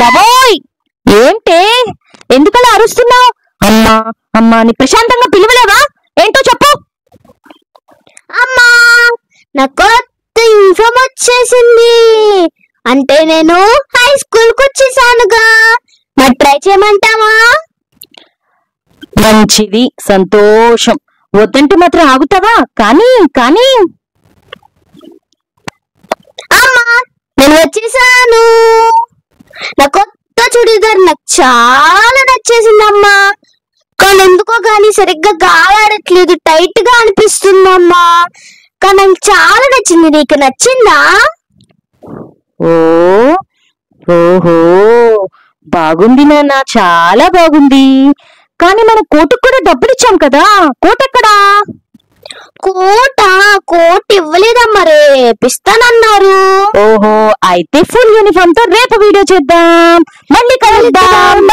బాబోయ్ ఏంటే ఎందుకలా అరుస్తున్నావు? అమ్మా అమ్మా నీ ప్రశాంతంగా పిలువలేవా? ఏంటో చెప్పు. అమ్మా నాకు కొత్త యూనిఫామ్ వచ్చేసింది. అంటే నేను హై స్కూల్ కు వచ్చేసానుగా. మరి ట్రై చేయమంటావా? మంచిది, సంతోషం. వద్దంటే మాత్రం ఆగుతావా? కానీ కానీ అమ్మా నేను వచ్చేసాను. నా కొత్త చుడిదార్ నాకు చాలా నచ్చేసిందమ్మా. కానీ ఎందుకో గానీ సరిగ్గా గాలాడట్లేదు, టైట్ గా అనిపిస్తుందమ్మా. కానీ నాకు చాలా నచ్చింది. నీకు నచ్చిందా? ఓహో బాగుంది నాన్న, చాలా బాగుంది. కానీ మన కోటుకు కూడా డబ్బులు ఇచ్చాం కదా, కోట్ ఎక్కడా? కోట్ ఇవ్వలేదమ్మా, రేపిస్తానన్నారు. ఓహో అయితే ఫుల్ యూనిఫామ్ తో రేపు వీడియో చేద్దాం. మళ్ళీ కలుద్దాం.